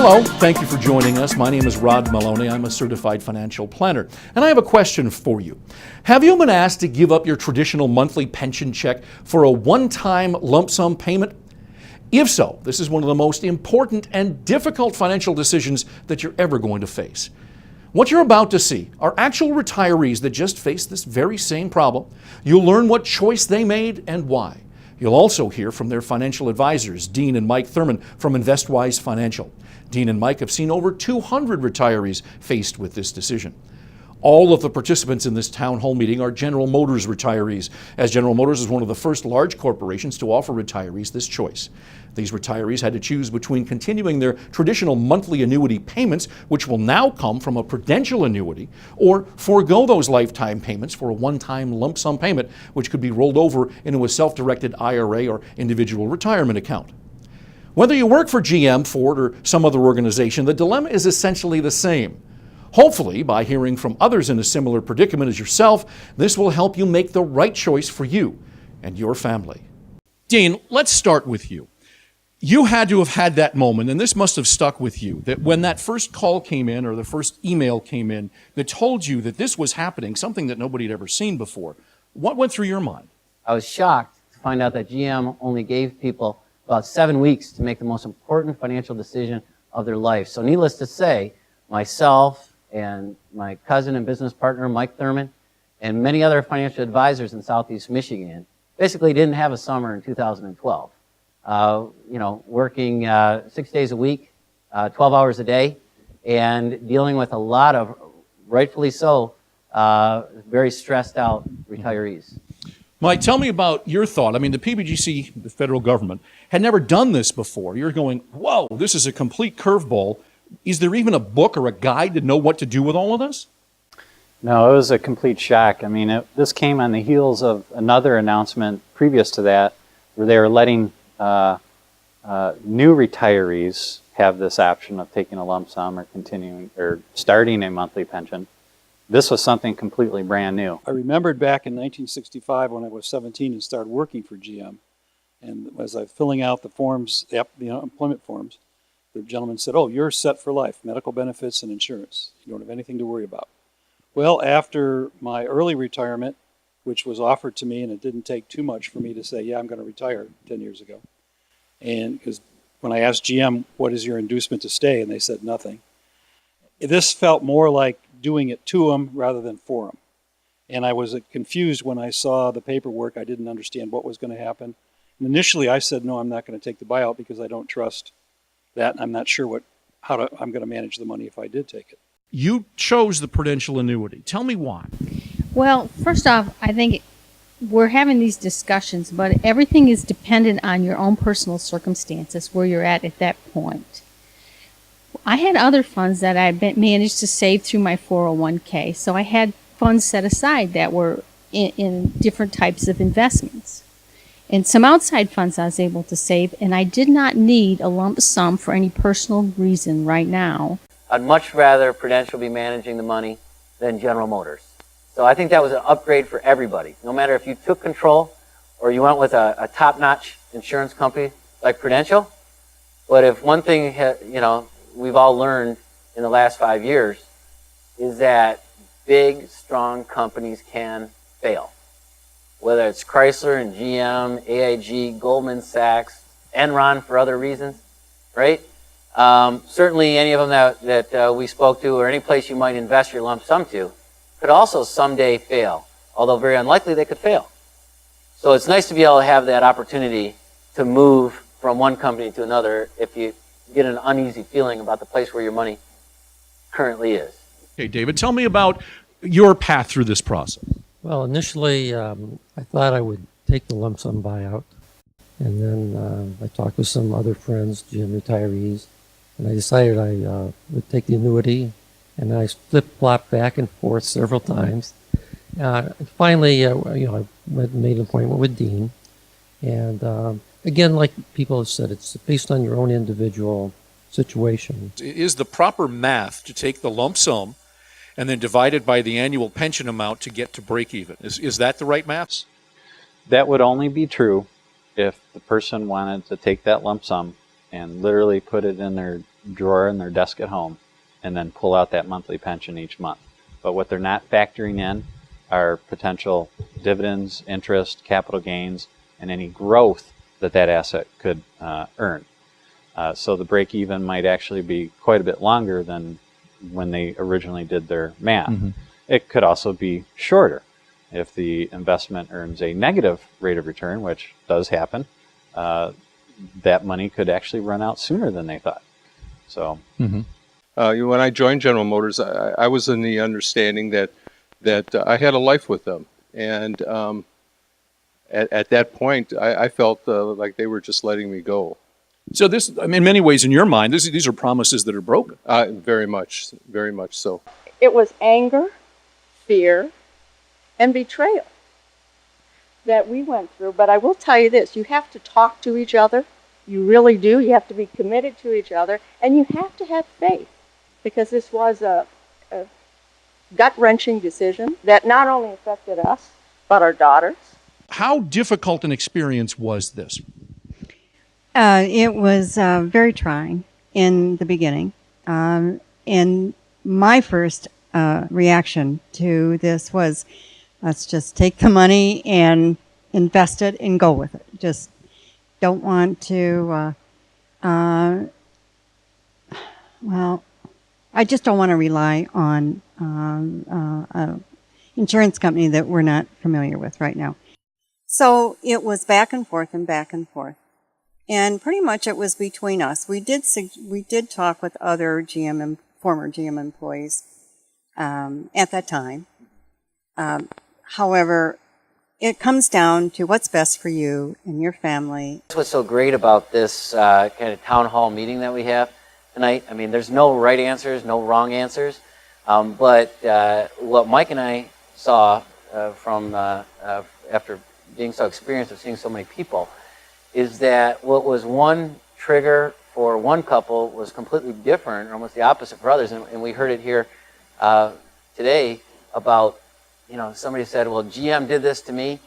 Hello, thank you for joining us. My name is Rod Maloney. I'm a certified financial planner, and I have a question for you. Have you been asked to give up your traditional monthly pension check for a one-time lump sum payment? If so, this is one of the most important and difficult financial decisions that you're ever going to face. What you're about to see are actual retirees that just faced this very same problem. You'll learn what choice they made and why. You'll also hear from their financial advisors, Dean and Mike Thurman from InvestWise Financial. Dean and Mike have seen over 200 retirees faced with this decision. All of the participants in this town hall meeting are General Motors retirees, as General Motors is one of the first large corporations to offer retirees this choice. These retirees had to choose between continuing their traditional monthly annuity payments, which will now come from a Prudential annuity, or forego those lifetime payments for a one-time lump sum payment, which could be rolled over into a self-directed IRA or individual retirement account. Whether you work for GM, Ford, or some other organization, the dilemma is essentially the same. Hopefully, by hearing from others in a similar predicament as yourself, this will help you make the right choice for you and your family. Dean, let's start with you. You had to have had that moment, and this must have stuck with you, that when that first call came in or the first email came in that told you that this was happening, something that nobody had ever seen before. What went through your mind? I was shocked to find out that GM only gave people about 7 weeks to make the most important financial decision of their life. So needless to say, myself and my cousin and business partner, Mike Thurman, and many other financial advisors in Southeast Michigan basically didn't have a summer in 2012. Working 6 days a week, 12 hours a day, and dealing with a lot of, rightfully so, very stressed out retirees. Mike, tell me about your thought. I mean, the PBGC, the federal government, had never done this before. You're going, whoa, this is a complete curveball. Is there even a book or a guide to know what to do with all of this? No, it was a complete shock. I mean, this came on the heels of another announcement previous to that, where they were letting new retirees have this option of taking a lump sum or continuing or starting a monthly pension. This was something completely brand new. I remembered back in 1965 when I was 17 and started working for GM, and as I was filling out the forms, the employment forms, the gentleman said, "Oh, you're set for life, medical benefits and insurance. You don't have anything to worry about." Well, after my early retirement, which was offered to me, and it didn't take too much for me to say, yeah, I'm going to retire 10 years ago. And because when I asked GM, what is your inducement to stay? And they said nothing. This felt more like doing it to them rather than for them. And I was confused when I saw the paperwork. I didn't understand what was going to happen. And initially I said, no, I'm not going to take the buyout because I don't trust that. And I'm not sure I'm going to manage the money if I did take it. You chose the Prudential annuity. Tell me why. Well, first off, I think we're having these discussions, but everything is dependent on your own personal circumstances, where you're at that point. I had other funds that I managed to save through my 401k, so I had funds set aside that were in different types of investments. And some outside funds I was able to save, and I did not need a lump sum for any personal reason right now. I'd much rather Prudential be managing the money than General Motors. So I think that was an upgrade for everybody. No matter if you took control or you went with a top-notch insurance company like Prudential. But if one thing we've all learned in the last 5 years is that big, strong companies can fail. Whether it's Chrysler and GM, AIG, Goldman Sachs, Enron for other reasons, right? Certainly any of them that we spoke to, or any place you might invest your lump sum to, could also someday fail, although very unlikely they could fail. So it's nice to be able to have that opportunity to move from one company to another if you get an uneasy feeling about the place where your money currently is. Okay, David, tell me about your path through this process. Well, initially, I thought I would take the lump sum buyout. And then I talked with some other friends, GM retirees, and I decided I would take the annuity. And I flip-flopped back and forth several times. Finally, I made an appointment with Dean. And again, like people have said, it's based on your own individual situation. Is the proper math to take the lump sum and then divide it by the annual pension amount to get to break even? Is that the right math? That would only be true if the person wanted to take that lump sum and literally put it in their drawer in their desk at home and then pull out that monthly pension each month. But what they're not factoring in are potential dividends, interest, capital gains, and any growth that that asset could earn. So the break even might actually be quite a bit longer than when they originally did their math. Mm-hmm. It could also be shorter. If the investment earns a negative rate of return, which does happen, that money could actually run out sooner than they thought. So, When I joined General Motors, I was in the understanding that I had a life with them, and at that point, I felt like they were just letting me go. So this, I mean, in many ways, in your mind, these are promises that are broken. Very much so. It was anger, fear, and betrayal that we went through. But I will tell you this, you have to talk to each other. You really do. You have to be committed to each other, and you have to have faith, because this was a gut-wrenching decision that not only affected us, but our daughters. How difficult an experience was this? It was very trying in the beginning. And my first reaction to this was, let's just take the money and invest it and go with it. Just don't want to, well, I just don't want to rely on an insurance company that we're not familiar with right now. So it was back and forth and back and forth. And pretty much it was between us. We did talk with other former GM employees at that time. However, it comes down to what's best for you and your family. That's what's so great about this kind of town hall meeting that we have tonight. I mean, there's no right answers, no wrong answers. But what Mike and I saw from after being so experienced of seeing so many people is that what was one trigger for one couple was completely different, or almost the opposite for others. And we heard it here today about, you know, somebody said, well, GM did this to me.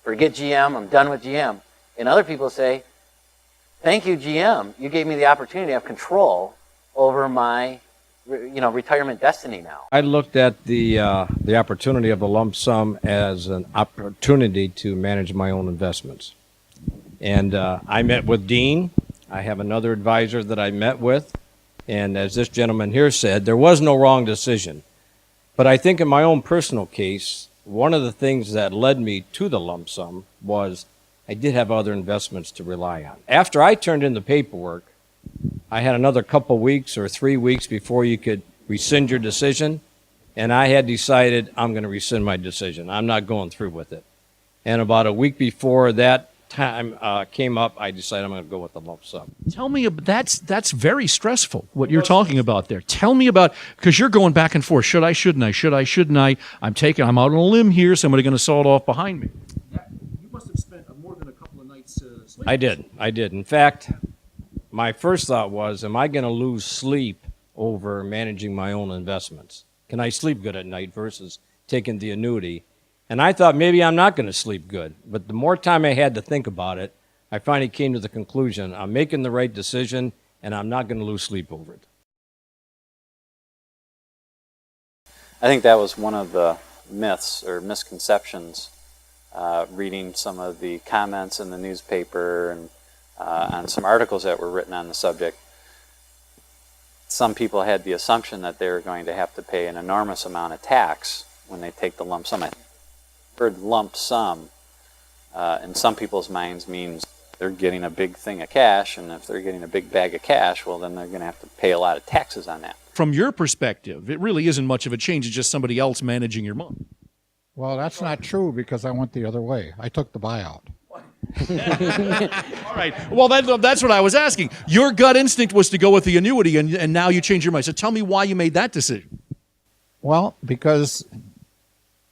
Forget GM. I'm done with GM. And other people say, thank you, GM. You gave me the opportunity to have control over my, retirement destiny now. I looked at the opportunity of the lump sum as an opportunity to manage my own investments. And I met with Dean. I have another advisor that I met with. And as this gentleman here said, there was no wrong decision. But I think in my own personal case, one of the things that led me to the lump sum was I did have other investments to rely on. After I turned in the paperwork, I had another couple weeks or 3 weeks before you could rescind your decision. And I had decided I'm going to rescind my decision. I'm not going through with it. And about a week before that time came up, I decided I'm going to go with the lump sum. Tell me, that's very stressful, what you're talking about there. Tell me about, because you're going back and forth. Should I, shouldn't I? Should I, shouldn't I? I'm out on a limb here. Somebody going to saw it off behind me. You must have spent more than a couple of nights sleeping. I did. In fact, my first thought was, am I going to lose sleep over managing my own investments? Can I sleep good at night versus taking the annuity? And I thought maybe I'm not going to sleep good. But the more time I had to think about it, I finally came to the conclusion I'm making the right decision and I'm not going to lose sleep over it. I think that was one of the myths or misconceptions, reading some of the comments in the newspaper and on some articles that were written on the subject. Some people had the assumption that they were going to have to pay an enormous amount of tax when they take the lump sum. The word lump sum in some people's minds means they're getting a big thing of cash, and if they're getting a big bag of cash, well, then they're going to have to pay a lot of taxes on that. From your perspective, it really isn't much of a change. It's just somebody else managing your money. Well, that's not true, because I went the other way. I took the buyout. All right. Well, that's what I was asking. Your gut instinct was to go with the annuity, and now you change your mind. So tell me why you made that decision. Well, because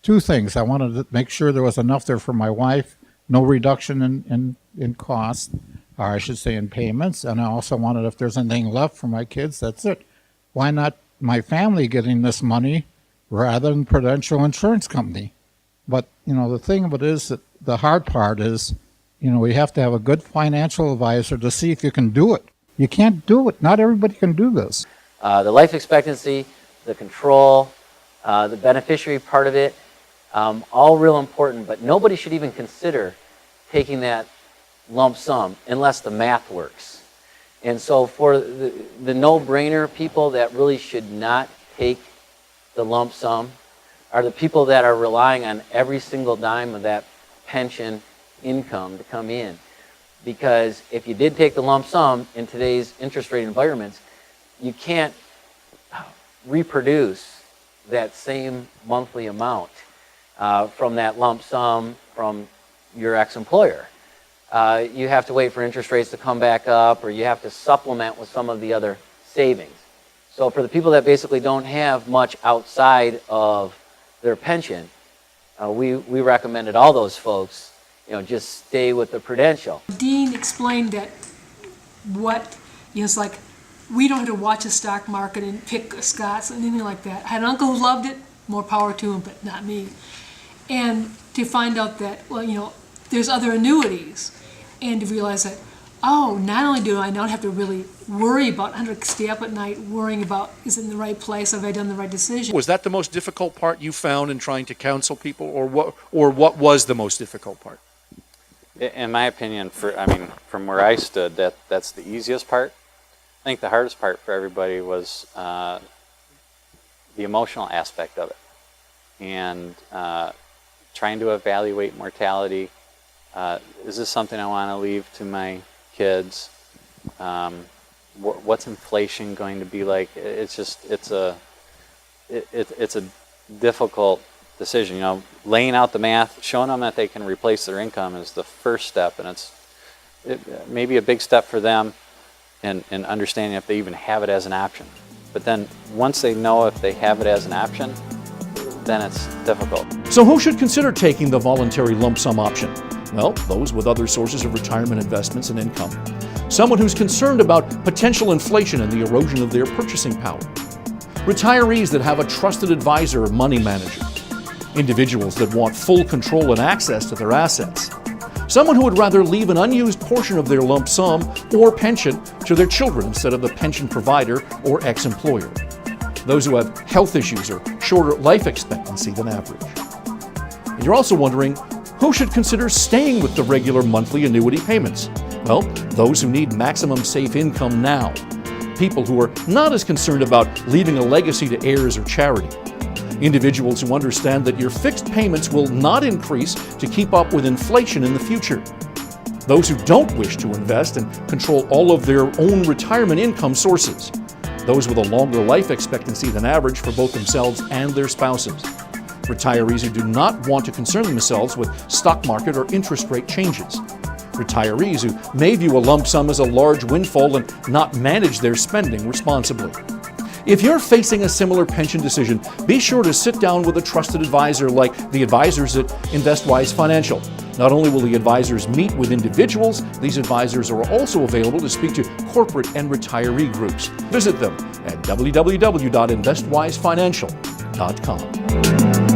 two things. I wanted to make sure there was enough there for my wife, no reduction in cost, or I should say in payments. And I also wanted, if there's anything left for my kids, that's it. Why not my family getting this money rather than Prudential Insurance Company? But, the thing of it is that the hard part is, we have to have a good financial advisor to see if you can do it. You can't do it. Not everybody can do this. The life expectancy, the control, the beneficiary part of it, all real important, but nobody should even consider taking that lump sum unless the math works. And so for the no-brainer people that really should not take the lump sum are the people that are relying on every single dime of that pension income to come in. Because if you did take the lump sum in today's interest rate environments, you can't reproduce that same monthly amount from that lump sum from your ex-employer. You have to wait for interest rates to come back up, or you have to supplement with some of the other savings. So for the people that basically don't have much outside of their pension, we recommended all those folks, just stay with the Prudential. Dean explained that it's like we don't have to watch the stock market and pick Scots and anything like that. I had an uncle who loved it, more power to him, but not me. And to find out that, there's other annuities, and to realize that, not only do I not have to really worry about, I don't have to stay up at night worrying about, is it in the right place, have I done the right decision? Was that the most difficult part you found in trying to counsel people, or what was the most difficult part? In my opinion, from where I stood, that's the easiest part. I think the hardest part for everybody was the emotional aspect of it, and trying to evaluate mortality. Is this something I want to leave to my kids? What's inflation going to be like? It's a difficult decision. Laying out the math, showing them that they can replace their income is the first step, and it may be a big step for them in understanding if they even have it as an option. But then once they know if they have it as an option, then it's difficult. So who should consider taking the voluntary lump sum option? Well, those with other sources of retirement investments and income. Someone who's concerned about potential inflation and the erosion of their purchasing power. Retirees that have a trusted advisor or money manager. Individuals that want full control and access to their assets. Someone who would rather leave an unused portion of their lump sum or pension to their children instead of the pension provider or ex-employer. Those who have health issues or shorter life expectancy than average. And you're also wondering, who should consider staying with the regular monthly annuity payments? Well, those who need maximum safe income now. People who are not as concerned about leaving a legacy to heirs or charity. Individuals who understand that your fixed payments will not increase to keep up with inflation in the future. Those who don't wish to invest and control all of their own retirement income sources. Those with a longer life expectancy than average for both themselves and their spouses. Retirees who do not want to concern themselves with stock market or interest rate changes. Retirees who may view a lump sum as a large windfall and not manage their spending responsibly. If you're facing a similar pension decision, be sure to sit down with a trusted advisor like the advisors at InvestWise Financial. Not only will the advisors meet with individuals, these advisors are also available to speak to corporate and retiree groups. Visit them at www.investwisefinancial.com.